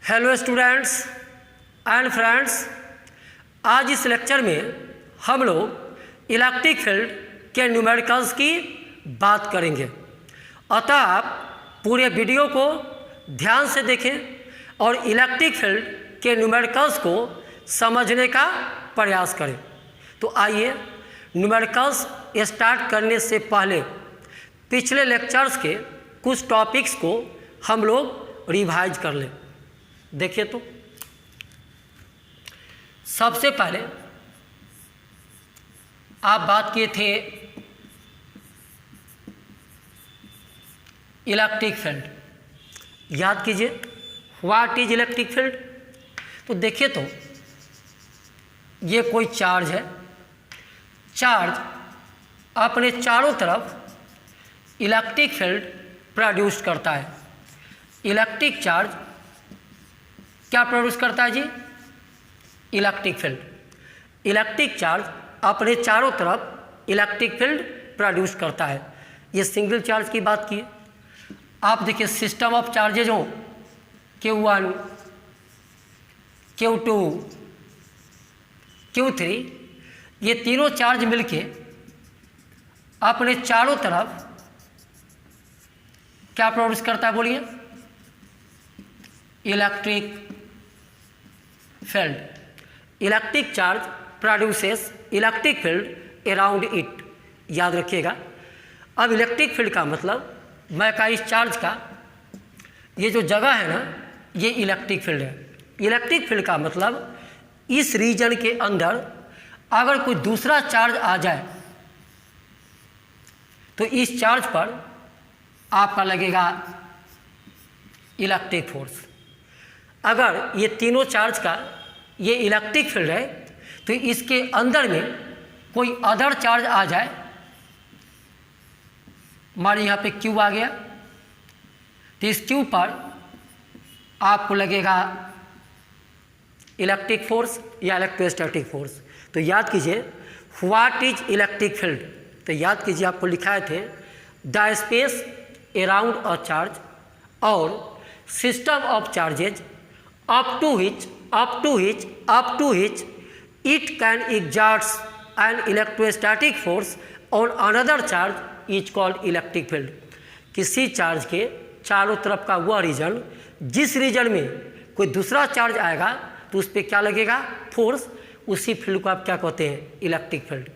Hello students and friends, आज इस lecture में हम लोग इलेक्ट्रिक फील्ड के न्यूमेरिकल्स की बात करेंगे। अतः आप पूरे वीडियो को ध्यान से देखें और इलेक्ट्रिक फील्ड के न्यूमेरिकल्स को समझने का प्रयास करें। तो आइए न्यूमेरिकल्स स्टार्ट करने से पहले पिछले लेक्चर्स के कुछ टॉपिक्स को हम लोग रिवाइज कर लें। देखिए तो सबसे पहले आप बात किए थे इलेक्ट्रिक फील्ड। याद कीजिए व्हाट इज इलेक्ट्रिक फील्ड। तो देखिए तो ये कोई चार्ज है, चार्ज अपने चारों तरफ इलेक्ट्रिक फील्ड प्रोड्यूस करता है। इलेक्ट्रिक चार्ज क्या प्रोड्यूस करता है जी? Electric field. इलेक्ट्रिक चार्ज अपने चारों तरफ इलेक्ट्रिक फील्ड प्रोड्यूस करता है। ये सिंगल चार्ज की बात की। आप देखिए सिस्टम ऑफ चार्जेज हो Q1, Q2, Q3, ये तीनों चार्ज मिलके अपने चारों तरफ क्या प्रोड्यूस करता है बोलिए? Electric field. Electric charge produces electric field around it. याद रखिएगा। अब इलेक्ट्रिक फील्ड का मतलब मैं का इस चार्ज का ये जो जगह है ना, ये इलेक्ट्रिक फील्ड है। इलेक्ट्रिक फील्ड का मतलब इस रीजन के अंदर अगर कोई दूसरा चार्ज आ जाए तो इस चार्ज पर आपका लगेगा इलेक्ट्रिक फोर्स। अगर ये तीनों चार्ज का ये इलेक्ट्रिक फील्ड है तो इसके अंदर में कोई अदर चार्ज आ जाए, हमारे यहाँ पे Q आ गया, तो इस Q पर आपको लगेगा इलेक्ट्रिक फोर्स या इलेक्ट्रोस्टैटिक फोर्स। तो याद कीजिए व्हाट इज इलेक्ट्रिक फील्ड। तो याद कीजिए आपको लिखाए थे the space around a charge और system of charges up to which it can exert an electrostatic force on another charge is called electric field। किसी चार्ज के चारों तरफ का वह रीजन, जिस रीजन में कोई दूसरा चार्ज आएगा तो उस पर क्या लगेगा? फोर्स। उसी फील्ड को आप क्या कहते हैं? Electric field.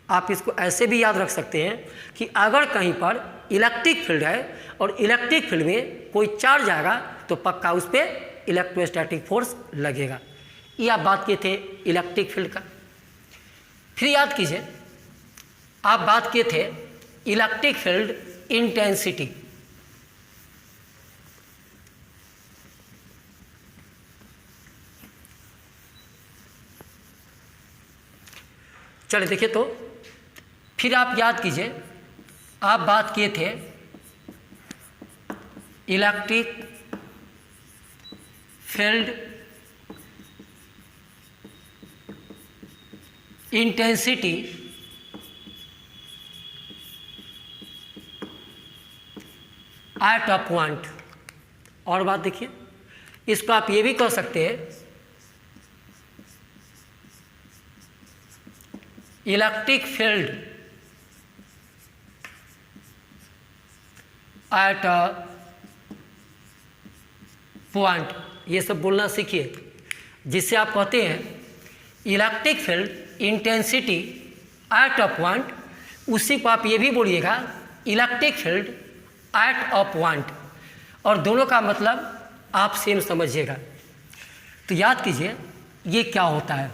आप इसको ऐसे भी याद रख सकते हैं कि अगर कहीं पर इलेक्ट्रिक फील्ड है और इलेक्ट्रिक फील्ड में कोई चार्ज आएगा तो पक्का उस पर इलेक्ट्रोस्टैटिक फोर्स लगेगा। ये आप बात किए थे इलेक्ट्रिक फील्ड का। फिर याद कीजिए आप बात किए थे इलेक्ट्रिक फील्ड इंटेंसिटी। चलिए देखिए तो फिर आप याद कीजिए आप बात किए थे electric field intensity at a point. और बात देखिए इसको आप ये भी कह सकते हैं electric field at a point. ये सब बोलना सीखिए, जिससे आप कहते हैं electric field intensity at a point, उसी को आप ये भी बोलिएगा electric field at a point. और दोनों का मतलब आप सेम समझिएगा। तो याद कीजिए ये क्या होता है,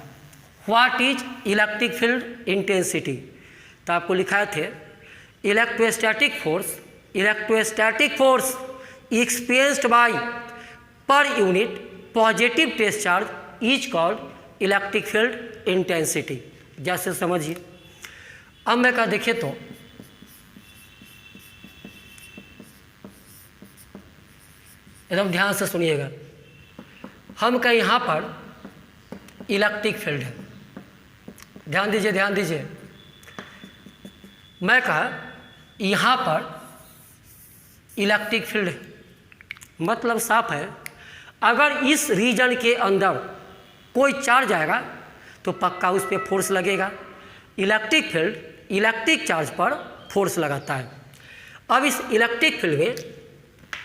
what is electric field intensity. तो आपको लिखाए थे electrostatic force experienced by per unit positive test charge is called electric field intensity. जैसे समझिए। अब मैं कहा देखिए तो एकदम ध्यान से सुनिएगा। हम का यहाँ पर इलेक्ट्रिक फील्ड है, ध्यान दीजिए। मैं कहा यहाँ पर इलेक्ट्रिक फील्ड है, मतलब साफ है अगर इस रीजन के अंदर कोई चार्ज आएगा तो पक्का उस पर फोर्स लगेगा। इलेक्ट्रिक फील्ड इलेक्ट्रिक चार्ज पर फोर्स लगाता है। अब इस इलेक्ट्रिक फील्ड में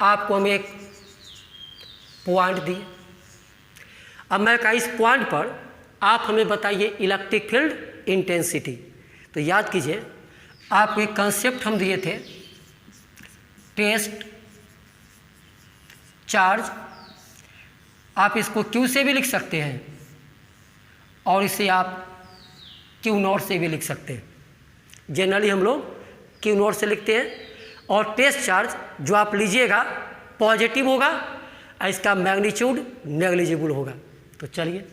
आपको हम एक पॉइंट दिए। अब मैं कहा इस पॉइंट पर आप हमें बताइए इलेक्ट्रिक फील्ड इंटेंसिटी। तो याद कीजिए आपको एक कंसेप्ट हम दिए थे, टेस्ट चार्ज। आप इसको Q से भी लिख सकते हैं और इसे आप Q0 से भी लिख सकते हैं। जनरली हम लोग Q0 से लिखते हैं। और टेस्ट चार्ज जो आप लीजिएगा पॉजिटिव होगा और इसका मैग्नीट्यूड नेग्लिजिबल होगा। तो चलिए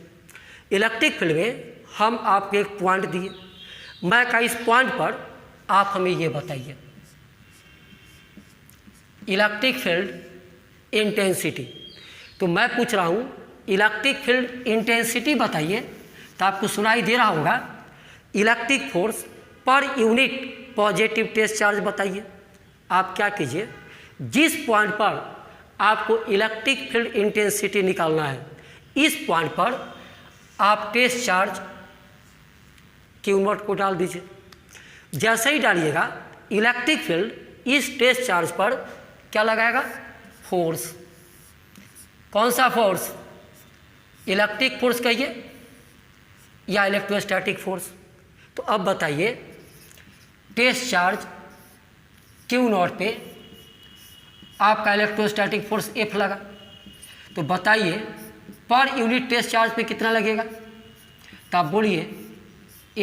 इलेक्ट्रिक फील्ड में हम आपको एक पॉइंट दिए। मैं कहा इस पॉइंट पर आप हमें ये बताइए इलेक्ट्रिक फील्ड इंटेंसिटी। तो मैं पूछ रहा हूँ इलेक्ट्रिक फील्ड इंटेंसिटी बताइए। तो आपको सुनाई दे रहा होगा electric force per unit positive test charge बताइए। आप क्या कीजिए, जिस पॉइंट पर आपको इलेक्ट्रिक फील्ड इंटेंसिटी निकालना है इस पॉइंट पर आप टेस्ट चार्ज Q0 को डाल दीजिए। जैसे ही डालिएगा इलेक्ट्रिक फील्ड इस टेस्ट चार्ज पर क्या लगाएगा, फोर्स। कौन सा फोर्स, इलेक्ट्रिक फोर्स कहिए या इलेक्ट्रोस्टैटिक फोर्स। तो अब बताइए टेस्ट चार्ज Q0 पे आपका इलेक्ट्रोस्टैटिक फोर्स F लगा। तो बताइए पर यूनिट टेस्ट चार्ज पे कितना लगेगा। तो आप बोलिए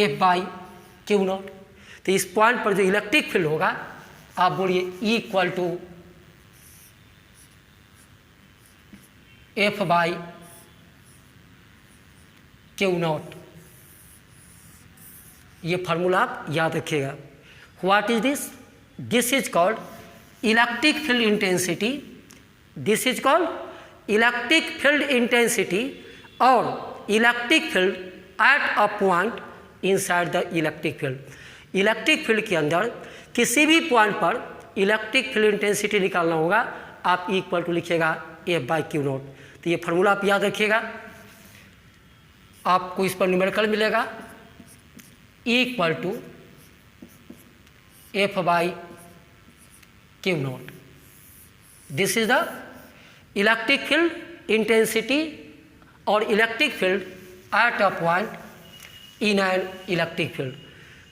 F/Q0। तो इस पॉइंट पर जो इलेक्ट्रिक फील्ड होगा आप बोलिए E = F/Q0। ये फार्मूला आप याद रखिएगा। What is this, this is called electric field intensity. This is called electric field intensity और electric field at a point inside the electric field. Electric field के अंदर किसी भी पॉइंट पर इलेक्ट्रिक फील्ड इंटेंसिटी निकालना होगा आप E = लिखिएगा F/Q0। तो ये फार्मूला आप याद रखिएगा, आपको इस पर न्यूमेरिकल मिलेगा E = F/Q0। This is the electric field intensity और electric field at a point in an electric field.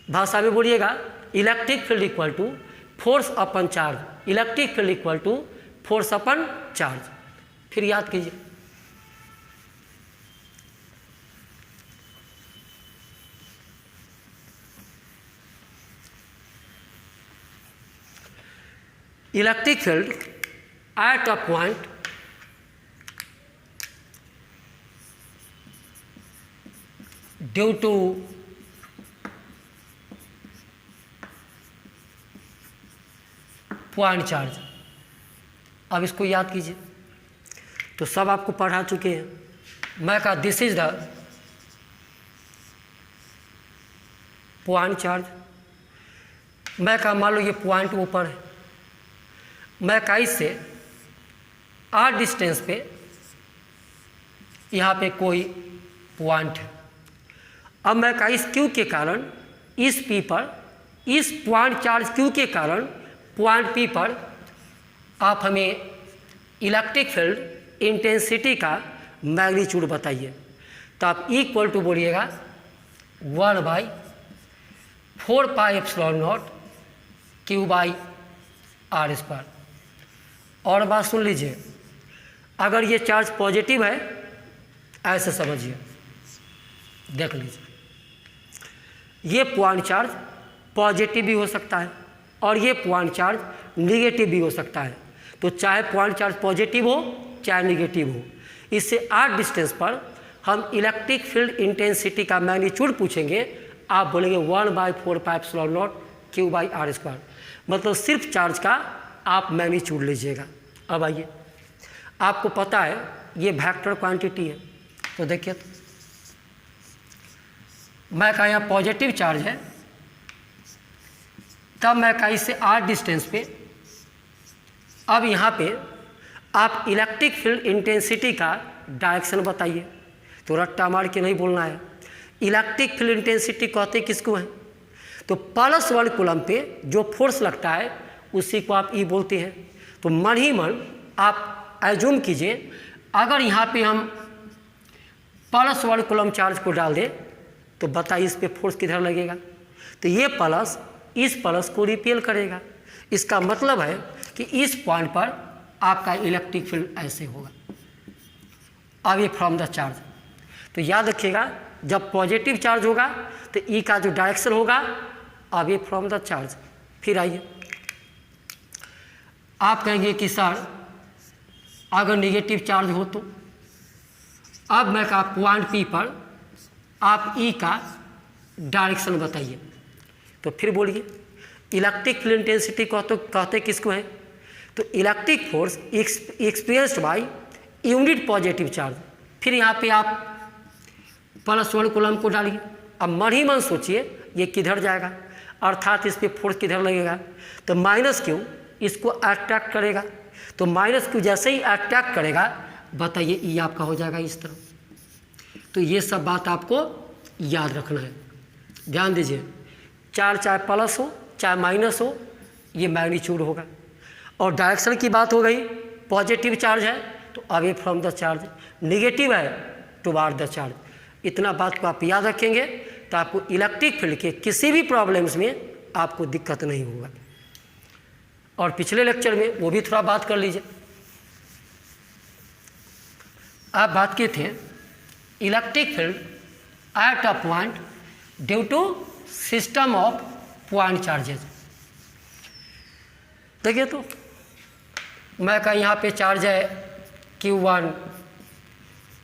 भाषा में बोलिएगा electric field equal to force upon charge. Electric field equal to force upon charge. फिर याद कीजिए electric field at a point due to point charge. अब इसको याद कीजिए। तो सब आपको पढ़ा चुके हैं। मैं कहा this is the point charge. मैं कहा मान लो ये पॉइंट ऊपर है। मैं कहा इससे r डिस्टेंस पे यहाँ पे कोई पॉइंट है। अब मैं कहा इस Q के कारण इस P पर, इस पॉइंट चार्ज Q के कारण पॉइंट P पर आप हमें इलेक्ट्रिक फील्ड इंटेंसिटी का मैग्नीट्यूड बताइए। तो आप E = बोलिएगा 1/4πε0 Q/r²। और बात सुन लीजिए, अगर ये चार्ज पॉजिटिव है ऐसे समझिए, देख लीजिए ये पॉइंट चार्ज पॉजिटिव भी हो सकता है और ये पॉइंट चार्ज निगेटिव भी हो सकता है। तो चाहे पॉइंट चार्ज पॉजिटिव हो चाहे निगेटिव हो, इससे r डिस्टेंस पर हम इलेक्ट्रिक फील्ड इंटेंसिटी का मैग्नीट्यूड पूछेंगे। आप बोलेंगे 1/4πε0 Q/r²। मतलब सिर्फ चार्ज का आप मैग्नीट्यूड लीजिएगा। अब आइए, आपको पता है ये वेक्टर क्वांटिटी है। तो देखिए मैं कहा यहाँ पॉजिटिव चार्ज है, तब मैं कहा इससे r डिस्टेंस पे, अब यहाँ पे आप इलेक्ट्रिक फील्ड इंटेंसिटी का डायरेक्शन बताइए। तो रट्टा मार के नहीं बोलना है। इलेक्ट्रिक फील्ड इंटेंसिटी कहते किसको है? तो +1 कूलम पे जो फोर्स लगता है उसी को आप ई बोलते हैं। तो मन ही मन आप एज्यूम कीजिए, अगर यहाँ पे हम +1 कूलम चार्ज को डाल दें तो बताइए इस पे फोर्स किधर लगेगा? तो ये प्लस इस प्लस को रिपेल करेगा। इसका मतलब है कि इस पॉइंट पर आपका इलेक्ट्रिक फील्ड ऐसे होगा। अब ये फ्रॉम द चार्ज, तो याद रखिएगा जब पॉजिटिव चार्ज होगा तो ई का जो डायरेक्शन होगा, अब ये फ्रॉम द चार्ज। फिर आइए, आप कहेंगे कि सर अगर निगेटिव चार्ज हो तो, अब मैं कहा पॉइंट पी पर आप ई का डायरेक्शन बताइए। तो फिर बोलिए इलेक्ट्रिक फील्ड इंटेंसिटी कहते किसको है? तो electric force experienced by unit positive charge. फिर यहाँ पे आप +1 कूलम को डालिए। अब मन ही मन सोचिए ये किधर जाएगा, अर्थात इस पर फोर्स किधर लगेगा? तो -Q इसको अट्रैक्ट करेगा। तो -Q जैसे ही अट्रैक्ट करेगा, बताइए ई आपका हो जाएगा इस तरह। तो ये सब बात आपको याद रखना है। ध्यान दीजिए, चार्ज चाहे प्लस हो चाहे माइनस हो, ये मैग्नीट्यूड होगा। और डायरेक्शन की बात हो गई, पॉजिटिव चार्ज है तो away from the charge, negative है टुवार्ड द चार्ज। इतना बात को आप याद रखेंगे तो आपको इलेक्ट्रिक फील्ड के किसी भी प्रॉब्लम्स में आपको दिक्कत नहीं होगा। और पिछले लेक्चर में वो भी थोड़ा बात कर लीजिए। आप बात किए थे electric field at a point due to system of point charges. देखिए, तो मैं कहा यहाँ पे चार्ज है Q1,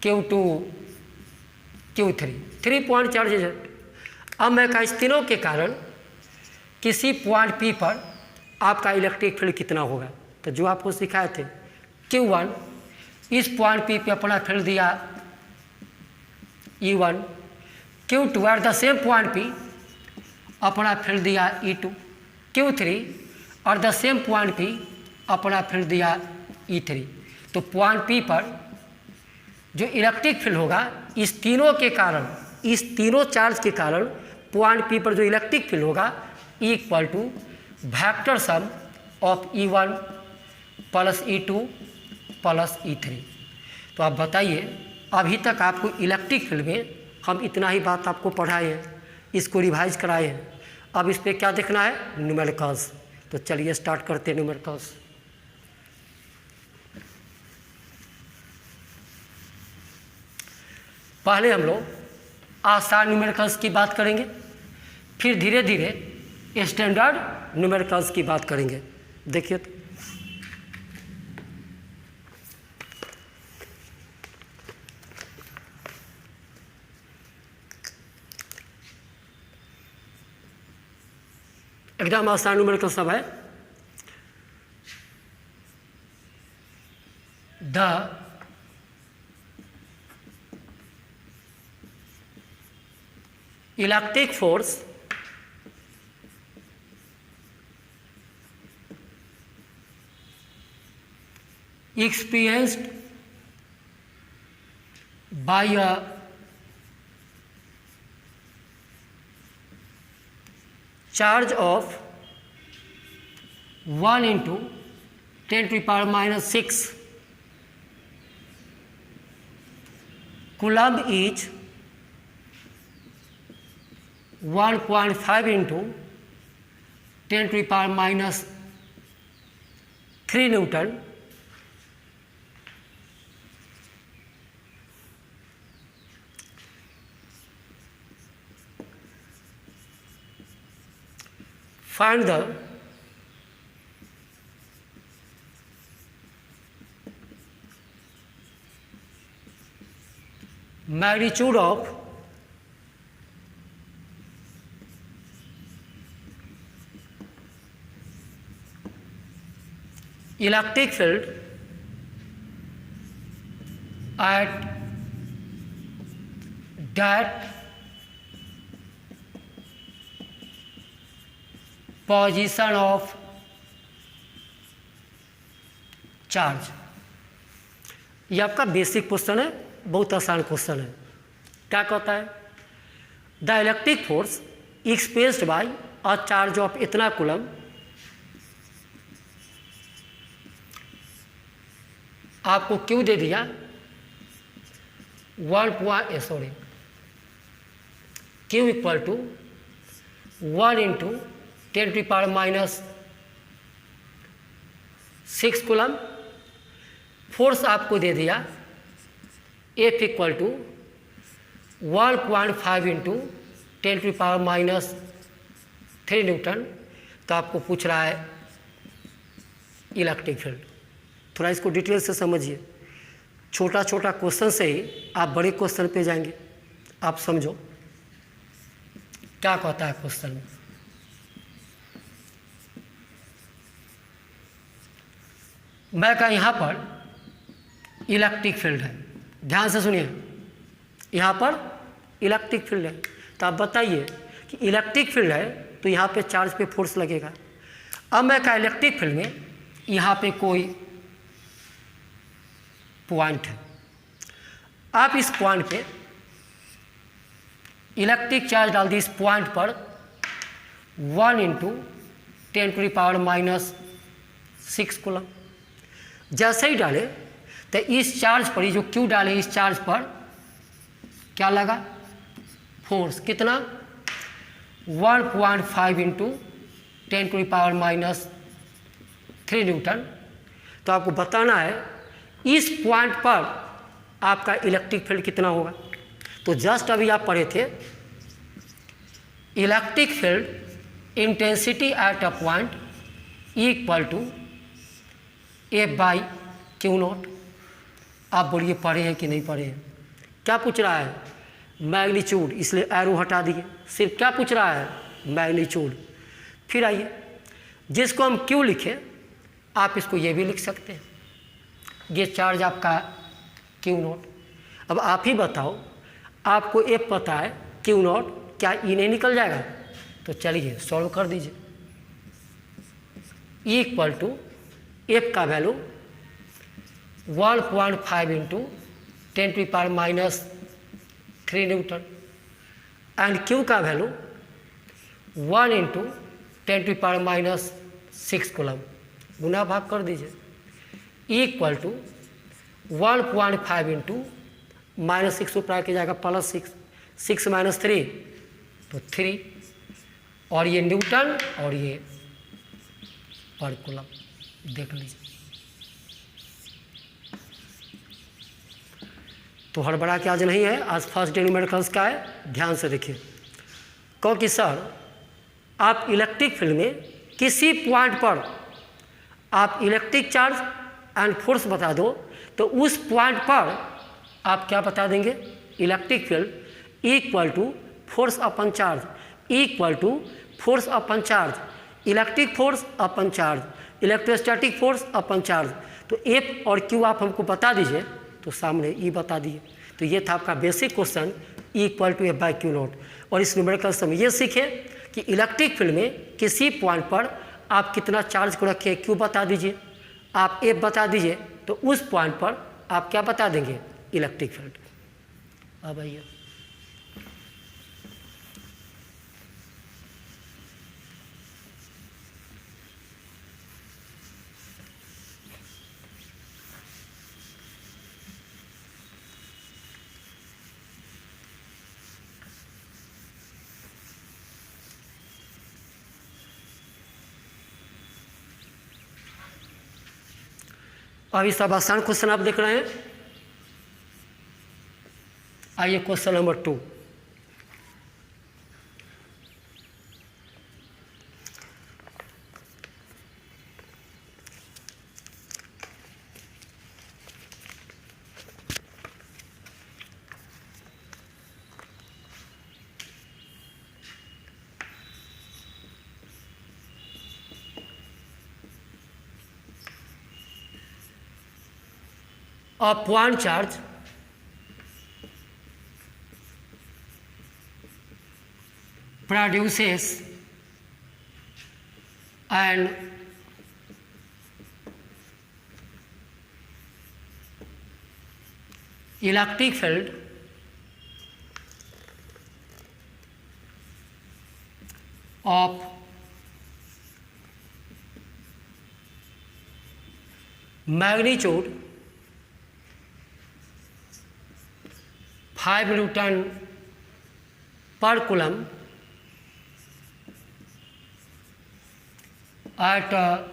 Q2, Q3, 3 point charges है। अब मैं कहा इस तीनों के कारण किसी पॉइंट P पर आपका इलेक्ट्रिक फील्ड कितना होगा? तो जो आपको सिखाए थे Q1, इस पॉइंट P पे अपना फील्ड दिया E1, Q2 eight the same point P अपना फील्ड दिया E2, Q3 और द सेम पॉइंट P अपना फील्ड दिया E3। तो पॉइंट P पर जो इलेक्ट्रिक फील्ड होगा, इस तीनों के कारण, इस तीनों चार्ज के कारण पॉइंट P पर जो इलेक्ट्रिक फील्ड होगा equal to vector sum of E1 plus E2 plus E3। तो आप बताइए, अभी तक आपको इलेक्ट्रिक फील्ड में हम इतना ही बात आपको पढ़ाए हैं, इसको रिवाइज कराए हैं। अब इस पर क्या देखना है? न्यूमेरिकल्स। तो चलिए स्टार्ट करते हैं न्यूमेरिकल्स। पहले हम लोग आसान न्यूमेरिकल्स की बात करेंगे, फिर धीरे धीरे स्टैंडर्ड न्यूमेरिकल्स की बात करेंगे। देखिए, तो एकदम आसान न्यूमेरिकल सब है। The electric force experienced by a charge of 1 into 10 to the power minus 6 coulomb is 1.5 into 10 to the power minus 3 Newton find the magnitude of electric field at that position of charge। ये आपका basic question है, बहुत आसान question है। क्या कहता है? The electric force expressed by a charge of इतना कूलम आपको क्यू दे दिया 1 q equal to 1 into 10⁻⁻6 coulomb. Force आपको दे दिया F equal to 1.5 into 10⁻⁻3 newton. तो आपको पूछ रहा है इलेक्ट्रिक फील्ड। थोड़ा इसको डिटेल से समझिए, छोटा छोटा क्वेश्चन से ही आप बड़े क्वेश्चन पे जाएंगे। आप समझो क्या कहता है क्वेश्चन में। मैं कहा यहाँ पर इलेक्ट्रिक फील्ड है, ध्यान से सुनिए, यहाँ पर इलेक्ट्रिक फील्ड है। तो आप बताइए कि इलेक्ट्रिक फील्ड है तो यहाँ पे चार्ज पे फोर्स लगेगा। अब मैं कहा इलेक्ट्रिक फील्ड में यहाँ पे कोई पॉइंट है, आप इस पॉइंट पे इलेक्ट्रिक चार्ज डाल दी इस पॉइंट पर 1 इंटू 10⁻⁻6 कूलम। जैसे ही डाले तो इस चार्ज पर, जो क्यू डाले इस चार्ज पर क्या लगा? फोर्स। कितना? 1.5 इंटू 10⁻⁻3 न्यूटन। तो आपको बताना है इस पॉइंट पर आपका इलेक्ट्रिक फील्ड कितना होगा। तो जस्ट अभी आप पढ़े थे electric field intensity at a point equal to F/Q0। आप बोलिए पढ़े हैं कि नहीं पढ़े हैं? क्या पूछ रहा है? मैग्नीट्यूड, इसलिए एरो हटा दिए। सिर्फ क्या पूछ रहा है? मैग्नीट्यूड। फिर आइए, जिसको हम क्यू लिखे आप इसको ये भी लिख सकते हैं, ये चार्ज आपका Q0। अब आप ही बताओ, आपको F पता है, Q0, क्या E नहीं निकल जाएगा? तो चलिए सॉल्व कर दीजिए। E इक्वल टू F का value 1.5 into 10⁻⁻3 Newton and Q का वैल्यू 1 इंटू 10⁻⁻6 कूलम। गुना भाग कर दीजिए। E इक्वल टू 1.5 इंटू -6 ऊपर के जाएगा +6, 6 - 3 तो 3, और ये न्यूटन और ये पर कूलम। देख लीजिए, तो हड़बड़ा के आज नहीं है, आज फर्स्ट डे न्यूमेरिकल्स का है, ध्यान से देखिए। क्योंकि सर आप इलेक्ट्रिक फील्ड में किसी पॉइंट पर आप इलेक्ट्रिक चार्ज एंड फोर्स बता दो तो उस पॉइंट पर आप क्या बता देंगे? Electric field equal to force upon charge, equal to force upon charge, electric force upon charge, electrostatic force upon charge. तो F और Q आप हमको बता दीजिए, तो सामने E बता दिए। तो ये था आपका basic question E equal to F/Q0। और इस न्यूमेरिकल्स में ये सीखे कि इलेक्ट्रिक फील्ड में किसी पॉइंट पर आप कितना चार्ज को रखे, Q बता दीजिए, आप F बता दीजिए, तो उस पॉइंट पर आप क्या बता देंगे? Electric field. अब आइए, अभी सब आसान क्वेश्चन आप देख रहे हैं। आइए question number 2। A point charge produces an electric field of magnitude 5 newton per coulomb at a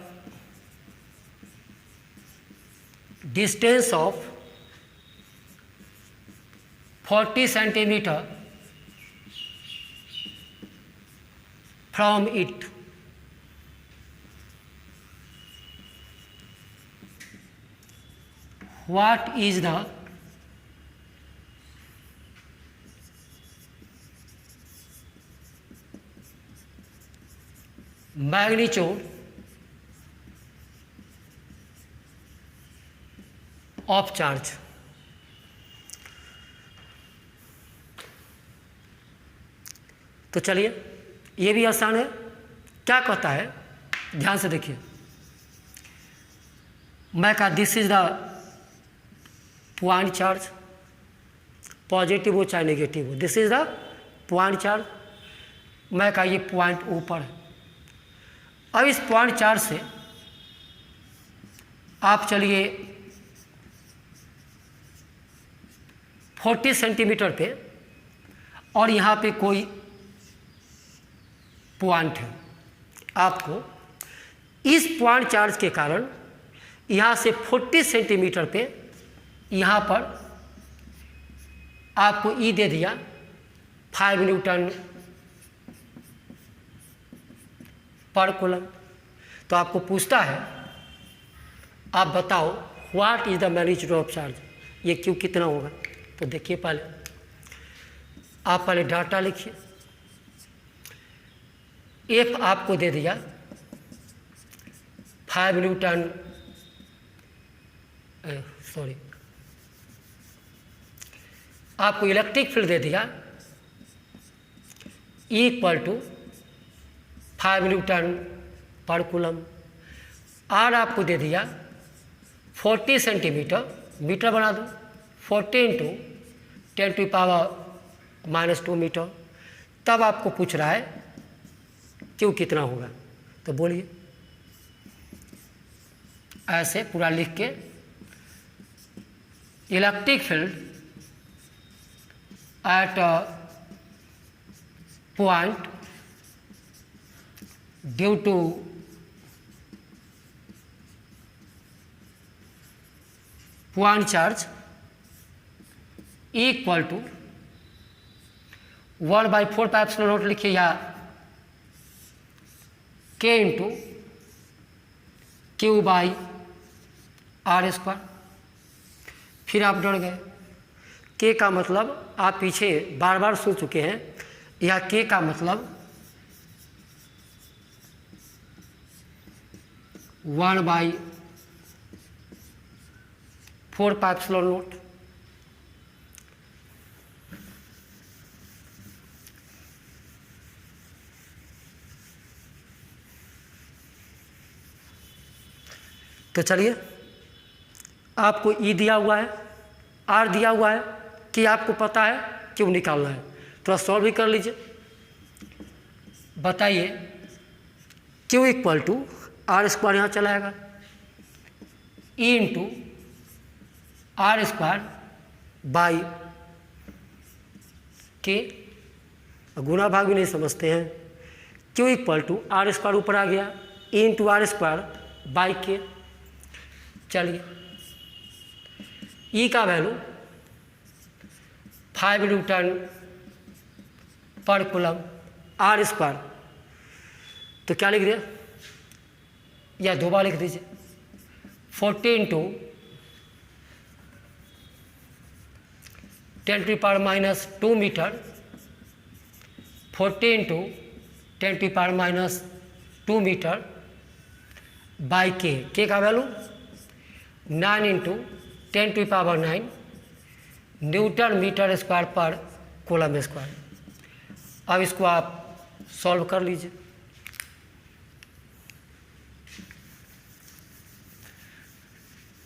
distance of 40 centimeter from it. What is the magnitude of charge? तो चलिए ये भी आसान है। क्या कहता है, ध्यान से देखिए। मैं कहा this is the point charge, positive हो चाहे नेगेटिव हो, this is the point charge. मैं कहा ये पॉइंट ऊपर है। अब इस पॉइंट चार्ज से आप चलिए 40 सेंटीमीटर पे, और यहाँ पे कोई पॉइंट है। आपको इस पॉइंट चार्ज के कारण यहाँ से 40 सेंटीमीटर पे यहाँ पर आपको ई दे दिया 5 न्यूटन पर कूलम। तो आपको पूछता है, आप बताओ what is the magnitude of charge, ये क्यू कितना होगा। तो देखिए पहले आप पहले डाटा लिखिए। एफ आपको दे दिया 5 न्यूटन, सॉरी, आपको इलेक्ट्रिक फील्ड दे दिया equal to 5 newton per coulomb. Are आपको दे दिया 40 सेंटीमीटर, मीटर बना दो, 40 इंटू 10⁻⁻² मीटर। तब आपको पूछ रहा है क्यू कितना होगा। तो बोलिए, ऐसे पूरा लिख के, electric field at a point due to point charge equal to 1/4πε0 लिखिए, या k into q by r square. फिर आप डर गए, के का मतलब आप पीछे बार बार सुन चुके हैं। या के का मतलब 1/4πε0। तो चलिए, आपको ई दिया हुआ है, आर दिया हुआ है, कि आपको पता है क्यों निकालना है। थोड़ा सॉल्व भी कर लीजिए। बताइए, q equal to r square यहाँ चला आएगा, E into r square by k, गुना भाग भी नहीं समझते हैं। Q equal to r square ऊपर आ गया, E into r square by k. चलिए, ई का value 5 newton per coulomb, r square, तो क्या लिख दिया, या दो बार लिख दीजिए, 40 into 10⁻⁻² metre, 40 into 10⁻⁻² metre by k का value 9 into 10⁻⁹ newton metre square per coulomb square. अब इसको आप सॉल्व कर लीजिए।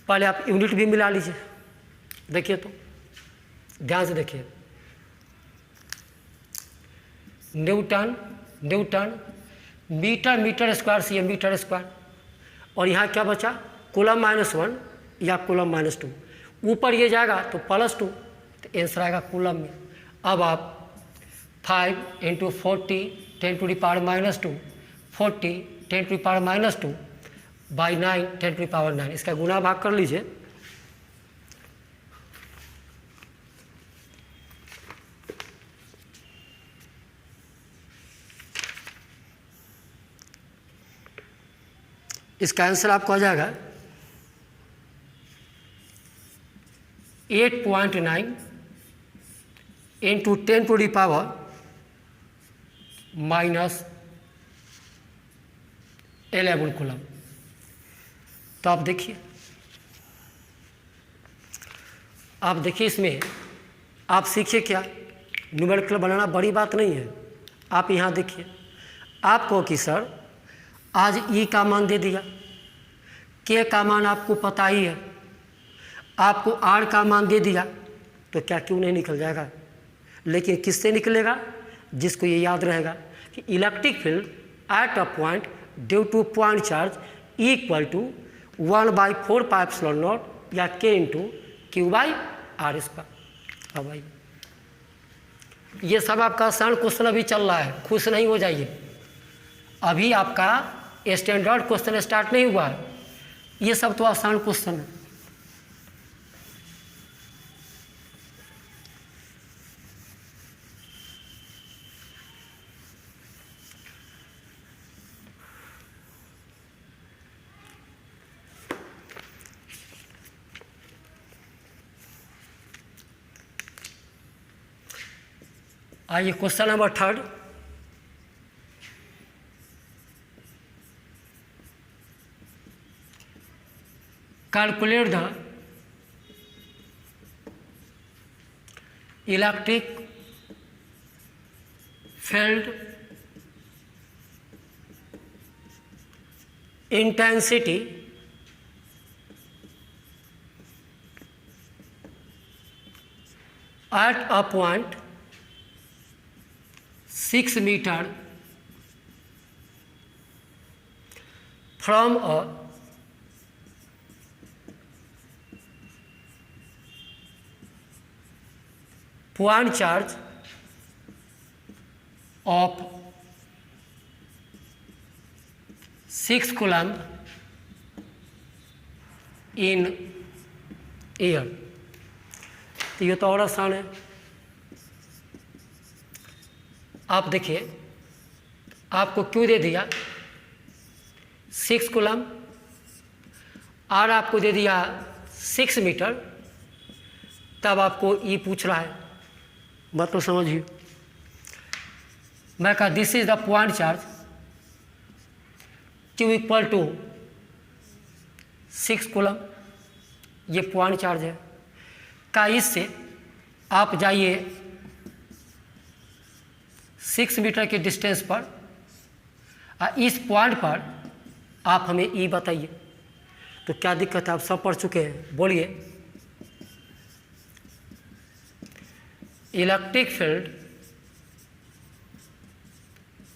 पहले आप यूनिट भी मिला लीजिए। देखिए तो ध्यान से देखिए, newton newton, metre metre square C metre square, और यहाँ क्या बचा, कूलम -1 या कूलम -2, ऊपर ये जाएगा तो +2, तो आंसर आएगा कूलम में। अब आप 5 × 40 10⁻², 40 10⁻², बाई 9 10⁹ इसका गुना भाग कर लीजिए। इसका आंसर आपको आ जाएगा 8.9 × 10⁻11 कूलम। तो आप देखिए, इसमें आप सीखिए क्या, न्यूमेरिकल बनाना बड़ी बात नहीं है। आप यहाँ देखिए, आपको कि सर आज ई का मान दे दिया, के का मान आपको पता ही है, आपको आर का मान दे दिया, तो क्या क्यों नहीं निकल जाएगा। लेकिन किससे निकलेगा, जिसको ये याद रहेगा कि electric field at a point due to point charge equal to 1/4πε0 या k × Q/r²। अब भाई ये सब आपका आसान क्वेश्चन अभी चल रहा है, खुश नहीं हो जाइए, अभी आपका स्टैंडर्ड क्वेश्चन स्टार्ट नहीं हुआ है, ये सब तो आसान क्वेश्चन है। आइए question number 3, calculate the electric field intensity at a point 6 meter from a point charge of 6 coulomb in air। तो ये तो और आसान है। आप देखिए, आपको क्यों दे दिया 6 कूलम, और आपको दे दिया 6 मीटर, तब आपको ई पूछ रहा है, बात तो समझिए। मैं कहा this is the point charge Q = 6 coulomb, ये पॉइंट चार्ज है का, इससे आप जाइए 6 मीटर के डिस्टेंस पर, और इस पॉइंट पर आप हमें ई बताइए। तो क्या दिक्कत है, आप सब पढ़ चुके हैं, बोलिए। Electric field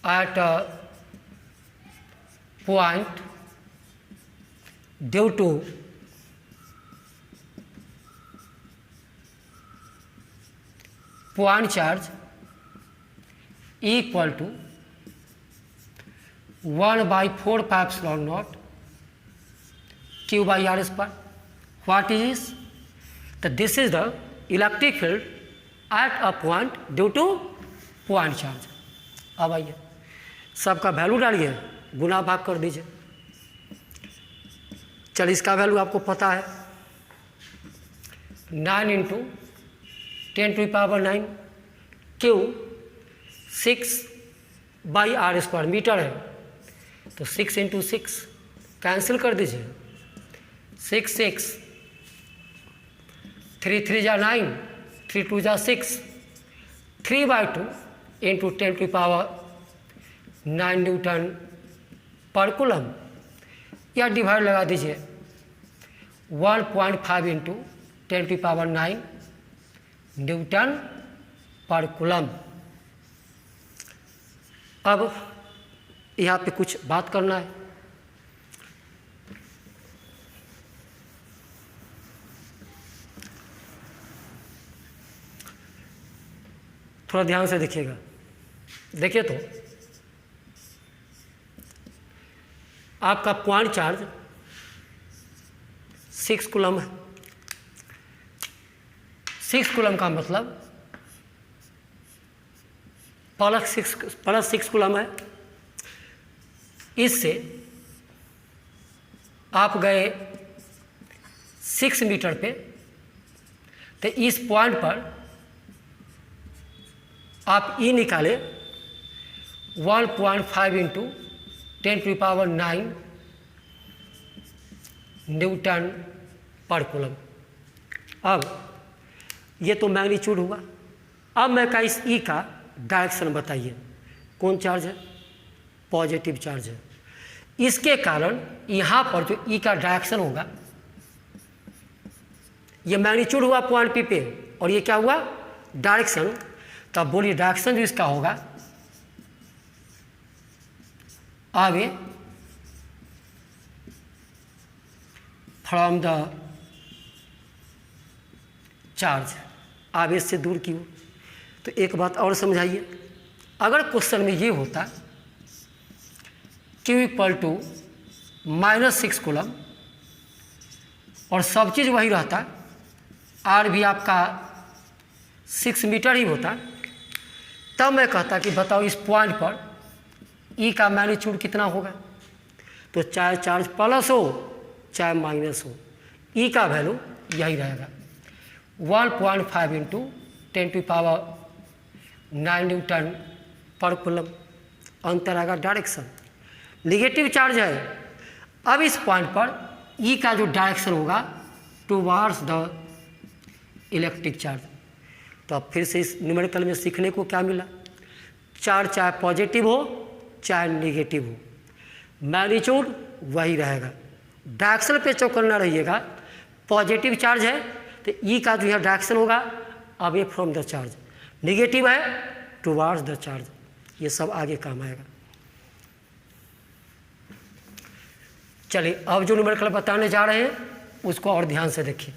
at a point due to point charge equal to 1/4πε0 Q/r²। What is this? So this is the electric field at a point due to point charge। अब आइए, सबका वैल्यू डालिए, गुना भाग कर दीजिए। चलिए, इसका वैल्यू आपको पता है, 9 × 10⁻⁹ Q 6/r² मीटर है, तो 6 × 6 कैंसिल कर दीजिए, 6 6 3 3 जा 9, 3 2 जा 6, 3/2 × 10⁹ न्यूटन पर कूलम, या डिवाइड लगा दीजिए 1.5 × 10⁹ न्यूटन पर कूलम। अब यहाँ पे कुछ बात करना है। थोड़ा ध्यान से देखिएगा। देखिए तो आपका पॉइंट चार्ज 6 कूलम है। 6 कूलम का मतलब +6 कूलम है। इससे आप गए 6 मीटर पे, तो इस पॉइंट पर आप ई निकाले 1.5 × 10⁹ न्यूटन पर कूलम। अब ये तो मैग्नीट्यूड हुआ। अब मैं का इस ई का डायरेक्शन बताइए। कौन चार्ज है? पॉजिटिव चार्ज है। इसके कारण यहाँ पर जो ई का डायरेक्शन होगा, ये मैग्नीट्यूड हुआ पॉइंट पी पे, और ये क्या हुआ? डायरेक्शन। तब बोलिए डायरेक्शन जो इसका होगा आगे फ्रॉम द चार्ज, आवेश से दूर की ओर। तो एक बात और समझाइए, अगर क्वेश्चन में ये होता Q = -6 कूलम और सब चीज़ वही रहता, R भी आपका 6 मीटर ही होता, तब मैं कहता कि बताओ इस पॉइंट पर E का मैग्नीट्यूड कितना होगा। तो चाहे चार्ज प्लस हो चाहे माइनस हो, E का वैल्यू यही रहेगा, 1.5 × 10⁹ न्यूटन पर कूलम। अंतर आएगा डायरेक्शन। निगेटिव चार्ज है। अब इस पॉइंट पर E का जो डायरेक्शन होगा टुवार्ड्स द इलेक्ट्रिक चार्ज। तो अब फिर से इस न्यूमेरिकल में सीखने को क्या मिला? चार्ज चाहे पॉजिटिव हो चाहे नेगेटिव हो, मैग्नीट्यूड वही रहेगा। डायरेक्शन पे चौकन्ना रहिएगा। पॉजिटिव चार्ज है तो ई का जो है डायरेक्शन होगा away from the charge, negative है टुवार्ड्स द चार्ज। ये सब आगे काम आएगा। चलिए अब जो न्यूमेरिकल बताने जा रहे हैं उसको और ध्यान से देखिए।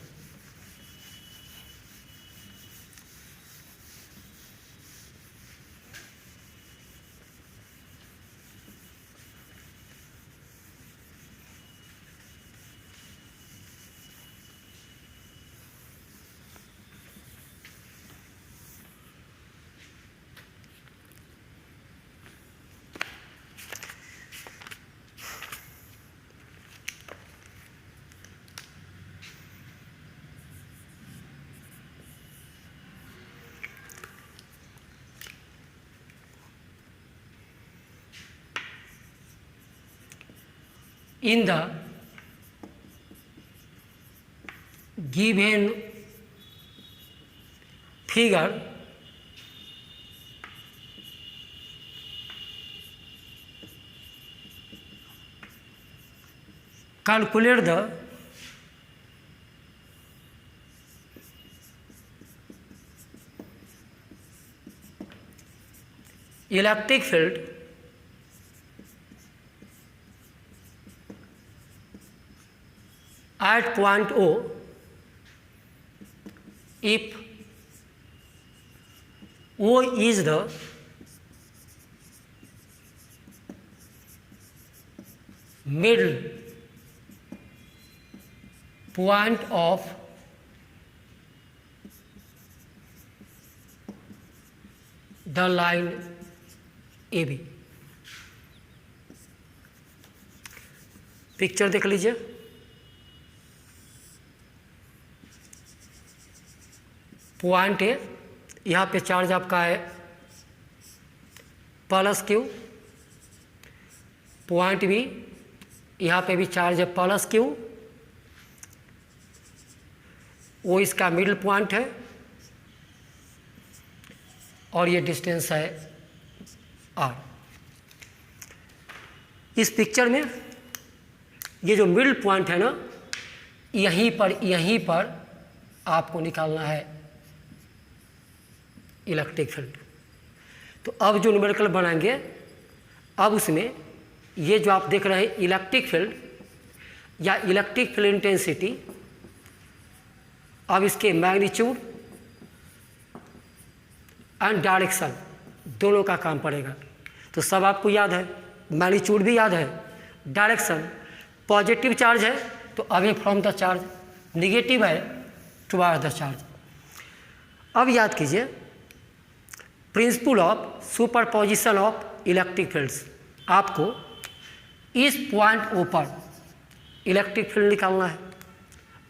In the given figure, calculate the electric field at point O if O is the middle point of the line AB। Picture देख लीजिए। पॉइंट ए, यहाँ पे चार्ज आपका है +Q। पॉइंट बी, यहाँ पे भी चार्ज है +Q। वो इसका मिडिल पॉइंट है और ये डिस्टेंस है R। इस पिक्चर में ये जो मिडिल पॉइंट है ना, यहीं पर आपको निकालना है इलेक्ट्रिक फील्ड। तो अब जो न्यूमेरिकल बनाएंगे, अब उसमें ये जो आप देख रहे हैं इलेक्ट्रिक फील्ड या इलेक्ट्रिक फील्ड इंटेंसिटी, अब इसके मैग्नीट्यूड एंड डायरेक्शन दोनों का काम पड़ेगा। तो सब आपको याद है, मैग्नीट्यूड भी याद है, डायरेक्शन, पॉजिटिव चार्ज है तो away from the charge, negative है टुवर्ड द चार्ज। अब याद कीजिए principle of superposition of electric fields. आपको इस पॉइंट ओ पर इलेक्ट्रिक फील्ड निकालना है।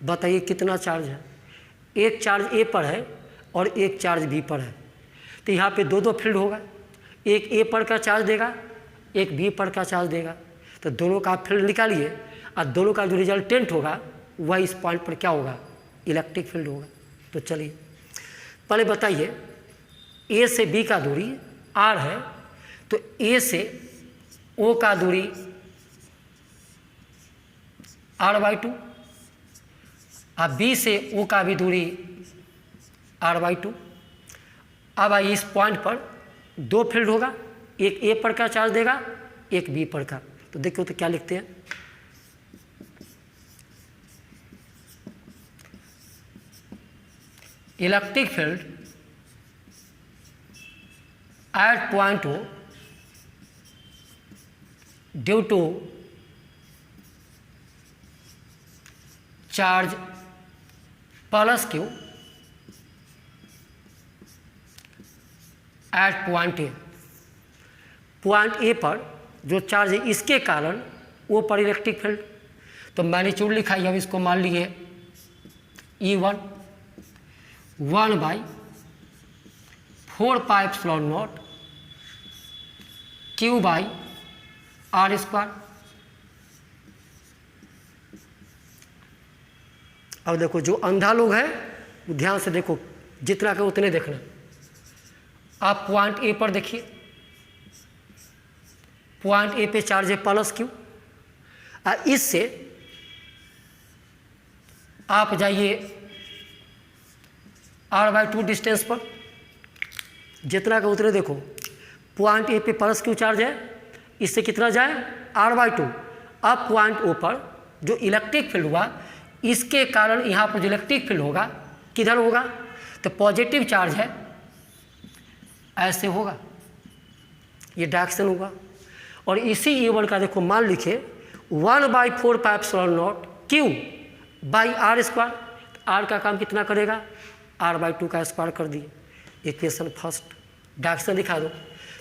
बताइए कितना चार्ज है, एक चार्ज ए पर है और एक चार्ज बी पर है, तो यहाँ पे दो फील्ड होगा, एक ए पर का चार्ज देगा, एक बी पर का चार्ज देगा। तो दोनों का फील्ड निकालिए और दोनों का जो रिजल्टेंट होगा वह इस पॉइंट पर क्या होगा, इलेक्ट्रिक फील्ड होगा। तो चलिए पहले बताइए, ए से बी का दूरी r है, तो ए से ओ का दूरी r/2 और बी से ओ का भी दूरी r/2। अब आइए इस पॉइंट पर दो फील्ड होगा, एक ए पर का चार्ज देगा, एक बी पर का। तो देखो तो क्या लिखते हैं, electric field at point O due to charge plus q at point A. Point A पर जो चार्ज है इसके कारण वो पर इलेक्ट्रिक फील्ड। तो मैग्नीट्यूड लिखा है, अब इसको मान लिए E1 1/4πε0 Q/r²। अब देखो जो अंधा लोग है वो ध्यान से देखो, जितना का उतने देखना। आप पॉइंट ए पर देखिए, पॉइंट ए पे चार्ज है प्लस क्यू, और इससे आप जाइए r/2 डिस्टेंस पर, जितना का उतने देखो। पॉइंट ए पे प्लस क्यू चार्ज है, इससे कितना जाए r/2। अब पॉइंट ओ पर जो इलेक्ट्रिक फील्ड हुआ इसके कारण यहाँ पर जो इलेक्ट्रिक फील्ड होगा किधर होगा, तो पॉजिटिव चार्ज है ऐसे होगा, ये डायरेक्शन होगा। और इसी E1 का देखो मान लिखे 1/4πε0 Q/r²। r का काम कितना करेगा, r/2 का स्क्वायर कर दिए। इक्वेशन फर्स्ट डायरेक्शन दिखा दो।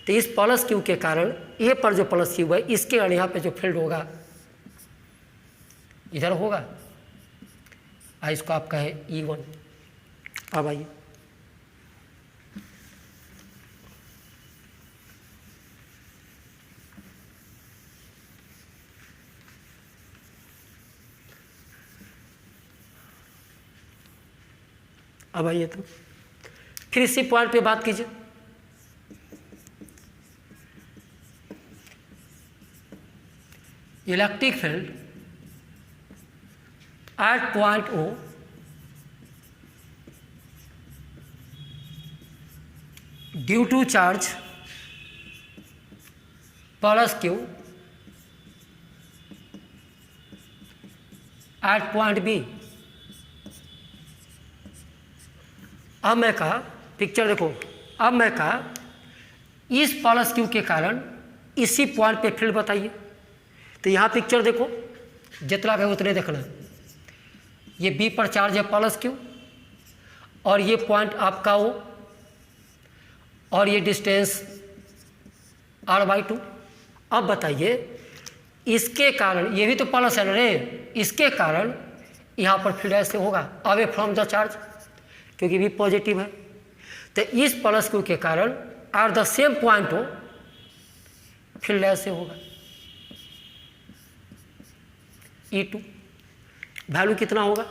तो इस प्लस क्यू के कारण ए पर जो प्लस क्यू है इसके कारण यहाँ पे जो फील्ड होगा इधर होगा, इसको आप कहे E1। अब आइए तो फिर इसी पॉइंट पे बात कीजिए। Electric field at point O due to charge plus q at point B. अब मैं कहा, पिक्चर देखो, अब मैं कहा इस प्लस क्यू के कारण इसी पॉइंट पे फील्ड बताइए। तो यहाँ पिक्चर देखो, जितना का उतने देखना। ये बी पर चार्ज है प्लस क्यू, और ये पॉइंट आपका ओ, और ये डिस्टेंस r/2। अब बताइए इसके कारण, ये भी तो प्लस है ना रे, इसके कारण यहाँ पर फील्ड ऐसे होगा अवे फ्रॉम द चार्ज, क्योंकि भी पॉजिटिव है। तो इस प्लस क्यू के कारण आर द सेम पॉइंट हो, फील्ड ऐसे होगा E2। वैल्यू कितना होगा,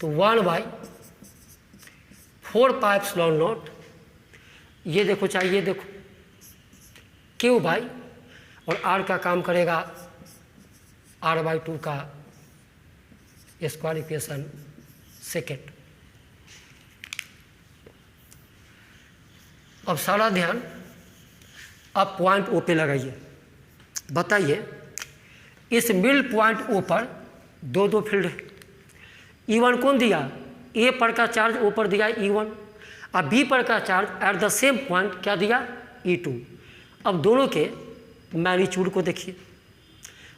तो 1/4πε0, ये देखो चाहिए, देखो Q/, और R का काम करेगा r/2 का स्क्वायर, इक्वेशन सेकेंड। अब सारा ध्यान अब पॉइंट ओ पे लगाइए। बताइए इस मिडिल पॉइंट ओ पर दो दो फील्ड है। E1 कौन दिया? ए पर का चार्ज ओ पर दिया E1, अब बी पर का charge at the same point क्या दिया? E2। अब दोनों के मैग्नीट्यूड को देखिए,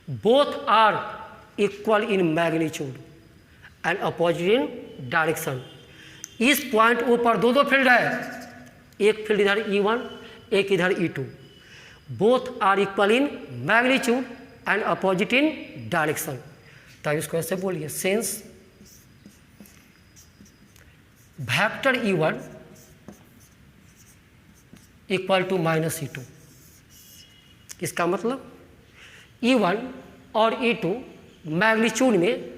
both are equal in magnitude and opposite in direction. इस पॉइंट ओ पर दो दो फील्ड है, एक फील्ड इधर E1, एक इधर E2। Both are equal in magnitude and opposite in direction. तो इसको ऐसे बोलिए, since vector E1 equal to minus E2। इसका मतलब E1 और E2 मैग्नीट्यूड में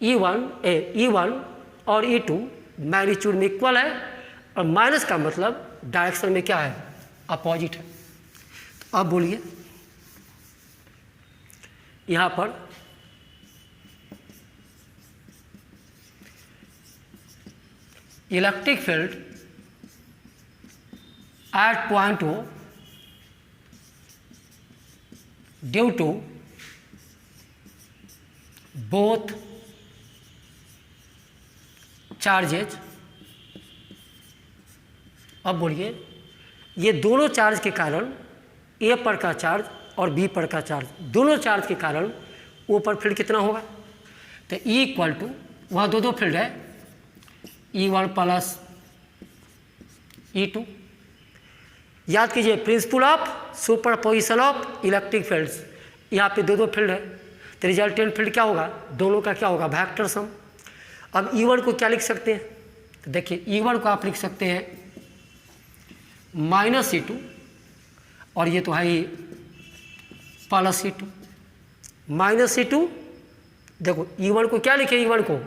E1 और E2 मैग्नीट्यूड में इक्वल है, और माइनस का मतलब डायरेक्शन में क्या है? अपोजिट है। तो अब बोलिए यहाँ पर electric field at point O due to both charges. अब बोलिए ये दोनों चार्ज के कारण, ए पर का चार्ज और बी पर का चार्ज, दोनों चार्ज के कारण ओ पर फील्ड कितना होगा? तो E इक्वल टू, वहाँ दो दो फील्ड है, E1 प्लस E2। याद कीजिए principle of superposition of electric fields. यहाँ पे दो दो फील्ड है, तो रिजल्टेंट फील्ड क्या होगा? दोनों का क्या होगा? Vector sum. अब E1 को क्या लिख सकते हैं? तो देखिए E1 को आप लिख सकते हैं माइनस E2, और ये तो है ही प्लस E2। माइनस E2, देखो E1 को क्या लिखे? E1 को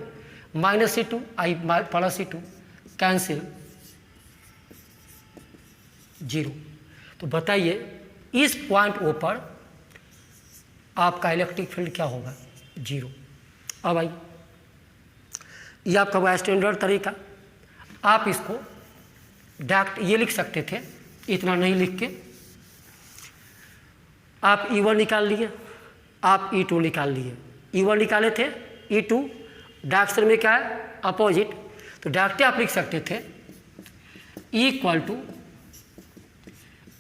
माइनस E2 आई प्लस E2, कैंसिल 0। तो बताइए इस पॉइंट ओ पर आपका इलेक्ट्रिक फील्ड क्या होगा? 0। अब आइए, ये आपका हुआ स्टैंडर्ड तरीका। आप इसको डायरेक्ट ये लिख सकते थे, इतना नहीं लिख के आप E1 निकाल लिए, आप E2 निकाल लिए। E1 निकाले थे, E2 डायरेक्शन में क्या है? अपोजिट। तो डायरेक्ट आप लिख सकते थे E equal to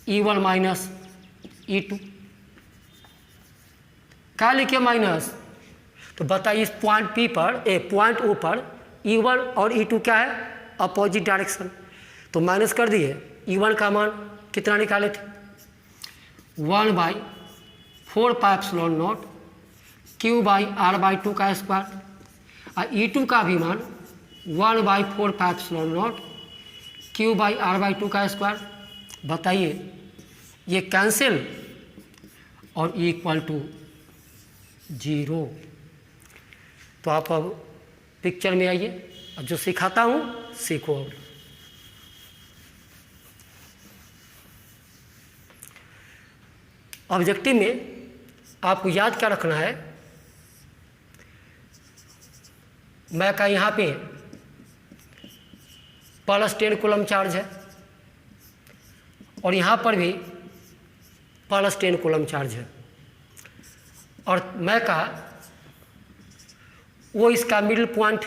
E1 minus E2। क्या लिखे? माइनस। तो बताइए इस पॉइंट P पर, पॉइंट O पर E1 और E2 क्या है? Opposite direction. तो माइनस कर दिए। E1 का मान कितना निकाले थे? 1/4πε0 Q/r/2 का स्क्वायर, और E2 का भी मान 1/4πε0 Q/r/2 का स्क्वायर। बताइए ये कैंसिल और E इक्वल टू 0। तो आप अब पिक्चर में आइए, अब जो सिखाता हूँ सीखो। अब ऑब्जेक्टिव में आपको याद क्या रखना है? मैं का यहाँ पे +10 कूलम चार्ज है, और यहाँ पर भी +10 कूलम चार्ज है, और मैं का वो इसका मिडिल पॉइंट,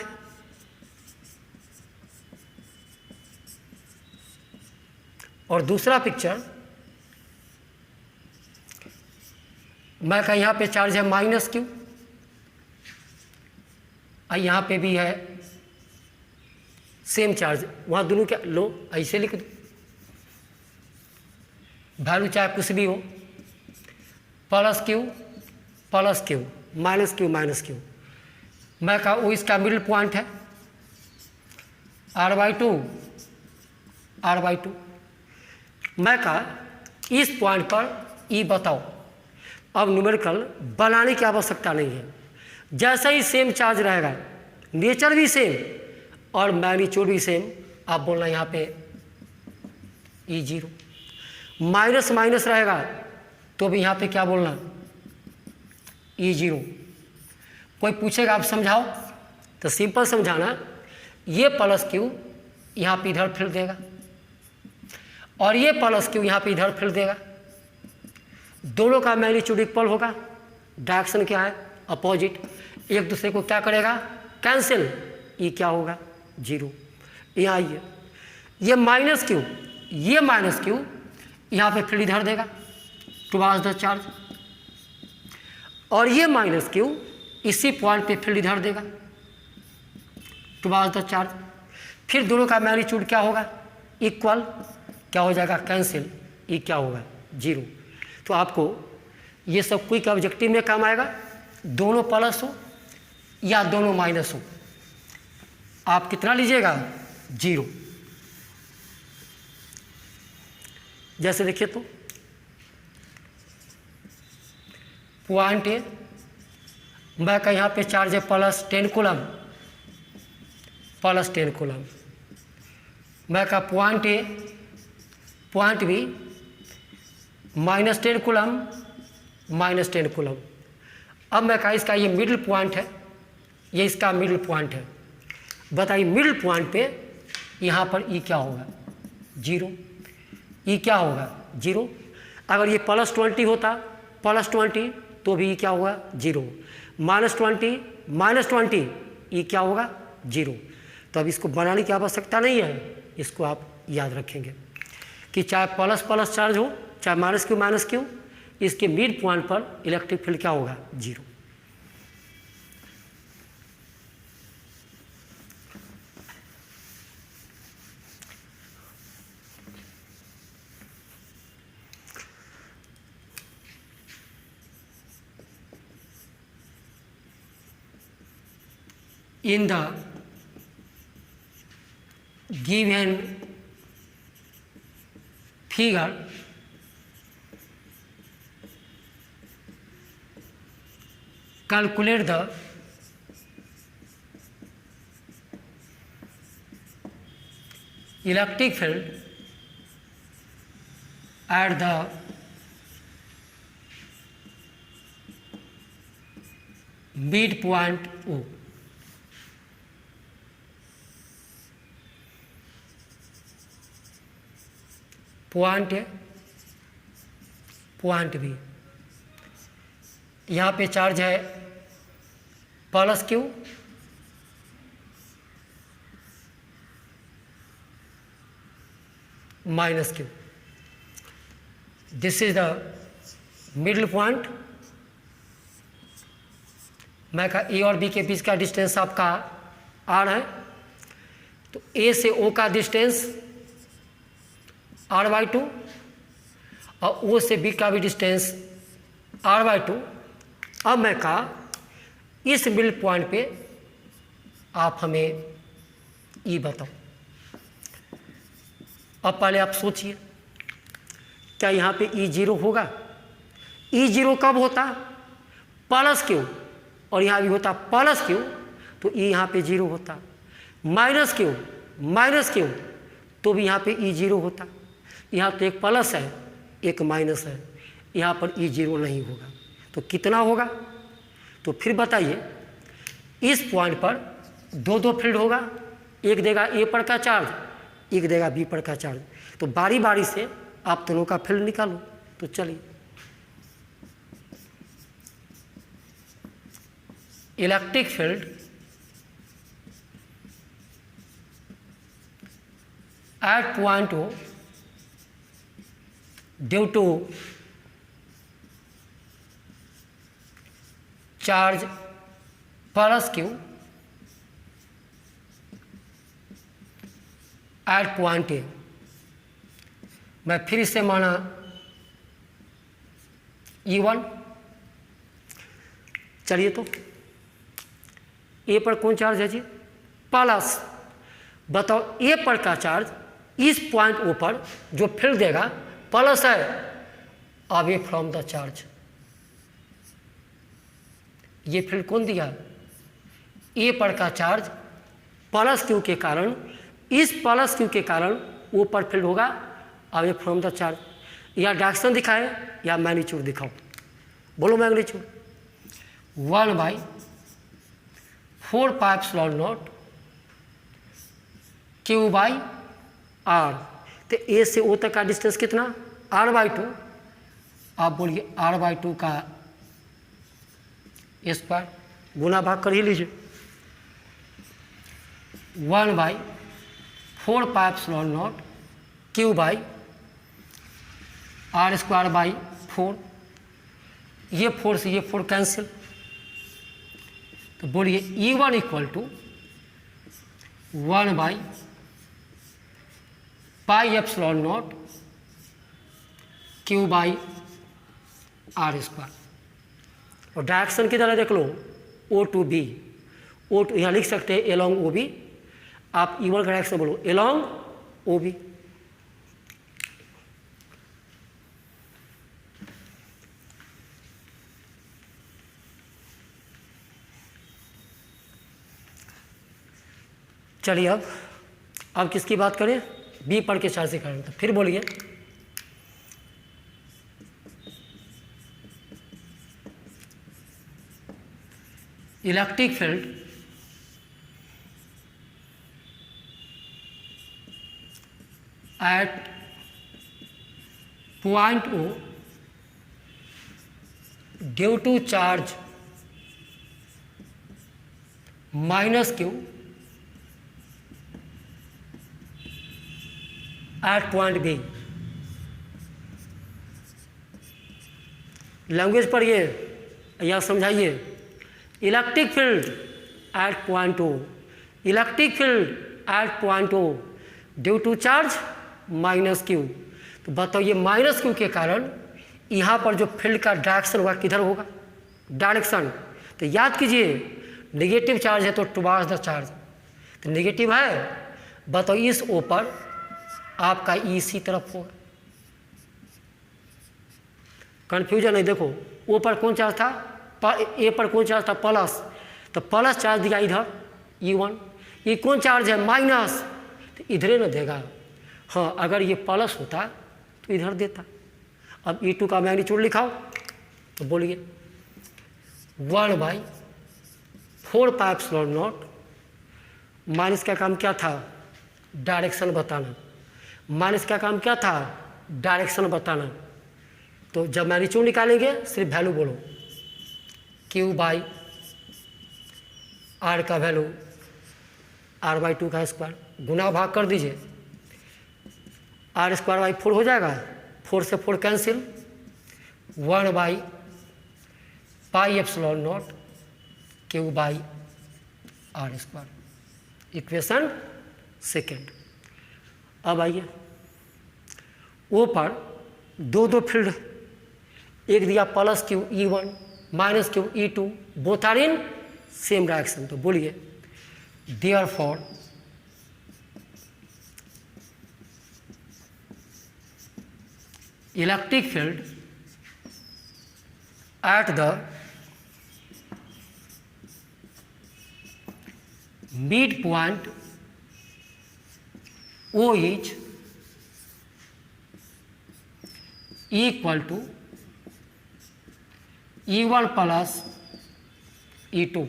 और दूसरा पिक्चर मैं का यहाँ पे चार्ज है -Q, और यहाँ पे भी है सेम चार्ज। वहाँ दोनों क्या लो, ऐसे लिख दो, वैल्यू चाहे कुछ भी हो, +Q +Q -Q। मैं का वो इसका मिडिल पॉइंट है, R/2। मैं का इस पॉइंट पर E बताओ। अब न्यूमेरिकल बनाने की आवश्यकता नहीं है, जैसा ही सेम चार्ज रहेगा, नेचर भी सेम और मैग्नीट्यूड भी सेम, आप बोलना यहाँ पे E0। माइनस माइनस रहेगा तो भी यहाँ पे क्या बोलना? E0। कोई पूछेगा आप समझाओ, तो सिंपल समझाना, ये +Q यहाँ पे इधर फिर देगा, और ये प्लस क्यू यहाँ पे इधर फील्ड देगा, दोनों का मैग्नीट्यूड इक्वल होगा, डायरेक्शन क्या है अपोजिट, एक दूसरे को क्या करेगा कैंसिल, ये क्या होगा 0। यहाँ आइए, ये माइनस क्यू यहाँ पे फील्ड इधर देगा टुवार्ड्स द चार्ज, और ये माइनस क्यू इसी पॉइंट पे फील्ड इधर देगा टुवार्ड्स द चार्ज। फिर दोनों का मैग्नीट्यूड क्या होगा इक्वल, क्या हो जाएगा कैंसिल, ये क्या होगा 0। तो आपको ये सब क्विक ऑब्जेक्टिव में काम आएगा, दोनों प्लस हो या दोनों माइनस हो, आप कितना लीजिएगा 0। जैसे देखिए तो पॉइंट ए, मैं का यहाँ पे चार्ज है प्लस 10 कूलम, मैं का point A point B -10 coulomb. अब मैं कहा इसका ये मिडिल पॉइंट है, ये इसका मिडिल पॉइंट है, बताइए मिडिल पॉइंट पे यहाँ पर ई क्या होगा 0, ई क्या होगा 0। अगर ये +20 होता +20 तो भी ई क्या होगा 0, -20 ई क्या होगा 0। तो अब इसको बनाने की आवश्यकता नहीं है, इसको आप याद रखेंगे कि चाहे प्लस प्लस चार्ज हो चाहे माइनस क्यू, इसके मिड पॉइंट पर इलेक्ट्रिक फील्ड क्या होगा 0। In the given figure, calculate the electric field at the midpoint O. Point है पॉइंट बी, यहाँ पे चार्ज है plus Q, minus Q, this is the middle point. मैं का ए और बी के बीच का डिस्टेंस आपका r है, तो ए से ओ का डिस्टेंस r/2 और ओ से बी का भी डिस्टेंस r/2। अब मैं कहा इस मिडिल पॉइंट पे आप हमें ई बताओ। अब पहले आप सोचिए क्या यहाँ पे E0 होगा? E0 कब होता? प्लस क्यू, और यहाँ भी होता प्लस क्यू, तो E यहाँ पे 0 होता। माइनस क्यू तो भी यहाँ पे E0 होता। यहाँ तो एक प्लस है एक माइनस है, यहाँ पर E0 नहीं होगा, तो कितना होगा? तो फिर बताइए, इस पॉइंट पर दो फील्ड होगा, एक देगा ए पर का चार्ज, एक देगा बी पर का चार्ज, तो बारी बारी से आप दोनों का फील्ड निकालो। तो चलिए, electric field at point O due to charge plus q at point A. मैं फिर इसे माना E1। चलिए, तो ए पर कौन चार्ज है जी? प्लस। बताओ ए पर का चार्ज इस पॉइंट ओ पर जो फील्ड देगा प्लस है, अवे फ्रॉम द चार्ज। ये फील्ड कौन दिया? ए पर का चार्ज प्लस क्यू के कारण, इस प्लस क्यू के कारण ओ पर फील्ड होगा अवे फ्रॉम द चार्ज। या डायरेक्शन दिखाए या मैग्नीट्यूड दिखाओ, बोलो मैग्नीट्यूड। 1/4πε0 Q/R। तो ए से ओ तक का डिस्टेंस कितना, r/2। आप बोलिए r/2 का स्क्वायर, गुना भाग कर ही लीजिए, 1/4πε0 q/r²/4। ये 4 से ये 4 कैंसिल, तो बोलिए E1 इक्वल टू 1/πε0 q/r²। और डायरेक्शन की तरह देख लो, O to B, O to यहाँ लिख सकते हैं एलोंग OB, आप E1 का डायरेक्शन बोलो एलोंग OB। चलिए अब किसकी बात करें, बी पढ़ के चार्ज से करें, तो फिर बोलिए electric field at point O due to charge -q at point B। Language पढ़िए या समझाइए, electric field at point O, electric field at point O due to charge -q। तो बताइए -q के कारण यहाँ पर जो फील्ड का डायरेक्शन होगा किधर होगा, डायरेक्शन। तो याद कीजिए नेगेटिव चार्ज है तो टुवार्ड्स द चार्ज, तो नेगेटिव है, बताओ इस O पर आपका इसी तरफ होगा। कन्फ्यूजन है, देखो O पर कौन चार्ज था, ए पर कौन चार्ज था, प्लस, तो प्लस चार्ज दिया इधर E1, ये कौन चार्ज है, माइनस, तो इधरे न देगा। हाँ अगर ये प्लस होता तो इधर देता। अब E2 का मैग्नीट्यूड लिखाओ, तो बोलिए 1/4πε0, माइनस का काम क्या था, डायरेक्शन बताना, माइनस का काम क्या था, डायरेक्शन बताना। तो जब मैग्नीट्यूड निकालेंगे सिर्फ वैल्यू बोलो, q/r का वैल्यू r/2 का स्क्वायर, गुना भाग कर दीजिए, r²/4 हो जाएगा, 4 से 4 कैंसिल, 1/πε0 q/r²। Equation second. अब आइए O पर दो फील्ड, एक दिया +q E1 -q E2, both are in same direction. तो बोलिए therefore electric field at the mid point O is equal to E1 plus E2।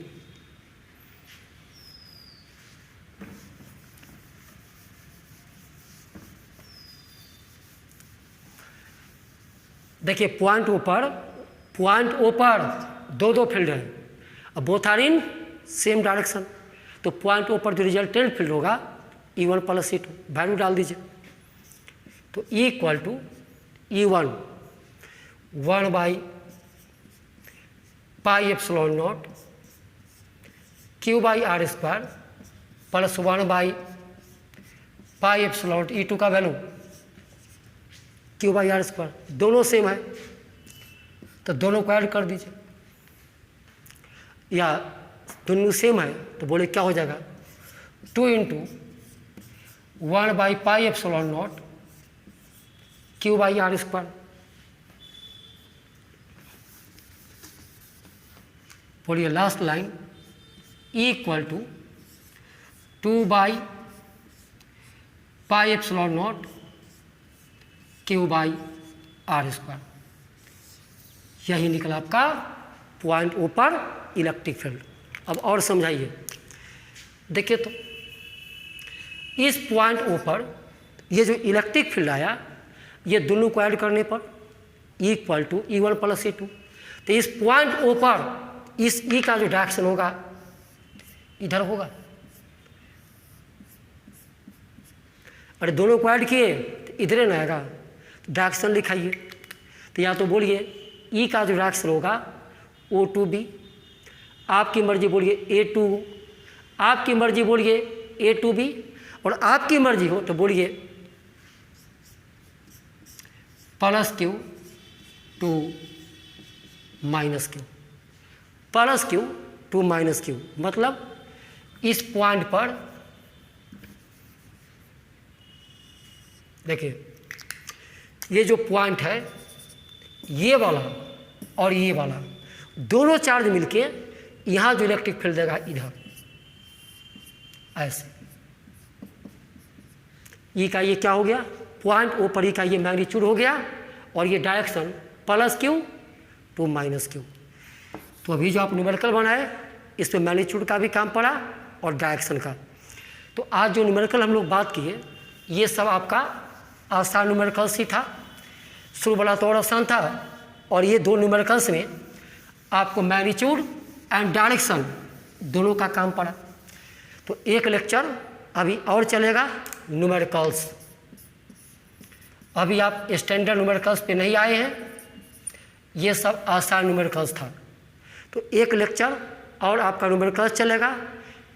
देखिए पॉइंट O पर दो फील्ड है, अब both are in same direction. तो point O पर जो रिजल्टेंट फील्ड होगा E1 plus E2, वैल्यू डाल दीजिए। तो equal to E1 1/πε0 q/r² plus 1/πε0 E2 का वैल्यू q/r², दोनों सेम है तो दोनों को ऐड कर दीजिए, या दोनों सेम है तो बोले क्या हो जाएगा, 2 × 1/πε0 q/r²। बोलिए last line equal to 2/πε0 q/r²। यही निकला आपका पॉइंट O पर इलेक्ट्रिक फील्ड। अब और समझाइए, देखिए तो इस पॉइंट O पर ये जो इलेक्ट्रिक फील्ड आया, ये दोनों को ऐड करने पर equal to E1 plus E2। तो इस पॉइंट ओ पर इस E का जो डायरेक्शन होगा इधर होगा। अरे दोनों को ऐड किए तो इधर ना आएगा, तो डायरेक्शन लिखाइए। तो या तो बोलिए E का जो डायरेक्शन होगा O2B, आपकी मर्जी बोलिए A2, आपकी मर्जी बोलिए A2B, और आपकी मर्जी हो तो बोलिए plus Q to minus Q, plus Q to minus Q। मतलब इस पॉइंट पर देखिए, ये जो पॉइंट है ये वाला और ये वाला दोनों चार्ज मिलके यहाँ जो इलेक्ट्रिक फील्ड देगा इधर ऐसे। ई का ये क्या हो गया, पॉइंट ओ पर ई का ये मैग्नीट्यूड हो गया, और ये direction plus Q to minus Q। तो अभी जो आप न्यूमेरिकल बनाए इस पर मैग्नीट्यूड का भी काम पड़ा और डायरेक्शन का। तो आज जो न्यूमेरिकल हम लोग बात किए ये सब आपका आसान न्यूमेरिकल्स ही था। शुरू वाला तो और आसान था, और ये दो न्यूमेरिकल्स में आपको मैग्नीट्यूड एंड डायरेक्शन दोनों का काम पड़ा। तो एक लेक्चर अभी और चलेगा न्यूमेरिकल्स। अभी आप स्टैंडर्ड न्यूमेरिकल्स पे नहीं आए हैं, ये सब आसान न्यूमेरिकल्स था। तो एक लेक्चर और आपका न्यूमेरिकल्स चलेगा,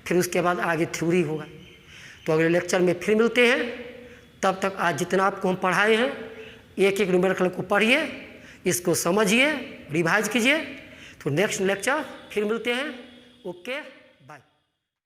फिर उसके बाद आगे थ्योरी होगा। तो अगले लेक्चर में फिर मिलते हैं। तब तक आज जितना आपको हम पढ़ाए हैं एक एक न्यूमेरिकल को पढ़िए, इसको समझिए, रिवाइज कीजिए। तो नेक्स्ट लेक्चर फिर मिलते हैं। ओके।